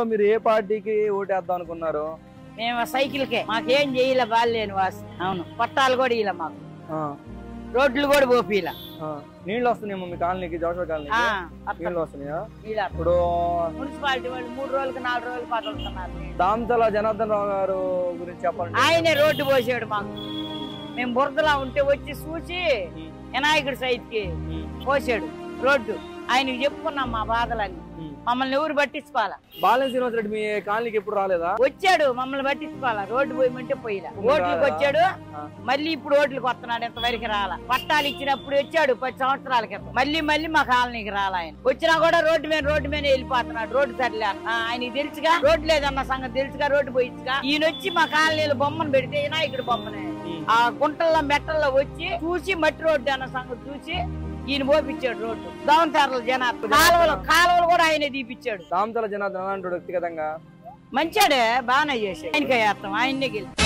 మీరు ఏ పార్టీకి ఓటేద్దాం అనుకున్నారు? మేము సైకిల్కే, మాకేం చేయలే బాలేని వాసు. అవును, పట్టాలు కూడా ఇలా మాకు, రోడ్లు కూడా పోపీల. నీళ్ళు వస్తున్నాయేమో మీ కాలనీకి, జోషువా కాలనీకి నీళ్ళు వస్తున్నాయా? ఇప్పుడు మున్సిపాలిటీ వాళ్ళు 3 రోజులకు 4 రోజులు పడుతున్నారు. దామచల జనార్దన్ రావు గారు గురించి చెప్పండి. ఆయనే రోడ్డు పోసాడు మాకు. మేము బురదలా ఉంటే వచ్చి చూసి వినాయకుడి సైడ్ కి పోసాడు రోడ్డు. ఆయనకి చెప్పుకున్నాం మా బాధలన్నీ. మమ్మల్ని ఎవరు పట్టించుకోవాలా? బాలెన్ శ్రీనివాస్ రెడ్డి మీ కాలనీకి ఎప్పుడు రాలేదా? వచ్చాడు, మమ్మల్ని పట్టించుకోవాలా? రోడ్డు పోయమంటే పోయిలా. ఓట్లకు వచ్చాడు, మళ్ళీ ఇప్పుడు ఓట్లకు వస్తున్నాడు. ఇంతవరకు రాలా. పట్టాలు ఇచ్చినప్పుడు వచ్చాడు 10 సంవత్సరాల క్రితం. మళ్ళీ మా కాలనీకి రాలా. ఆయన వచ్చినా కూడా రోడ్డు మీద వెళ్ళిపోతున్నాడు. రోడ్డు సరిలే ఆయనకి తెలుసుగా, రోడ్డు లేదన్న సంగతి తెలుసుగా, రోడ్డు పోయిచ్చుగా. ఈయన వచ్చి మా కాలనీలో బొమ్మను పెడితే వినాయకుడు బొమ్మనే ఆ గుంటల్లో మెట్టల్లో వచ్చి చూసి మట్టి రోడ్డు అన్న సంగతి చూసి ఈయన పోపించాడు రోడ్డు. దామచల జనార్దన్ కాలువలు కూడా ఆయనే తీపిచ్చాడు. దామచల జనార్దన్ అలాంటి వ్యక్తిగతంగా మంచాడే, బాగానే చేశాడు. ఆయనకే చేస్తాం, ఆయన్నే గెలిచి.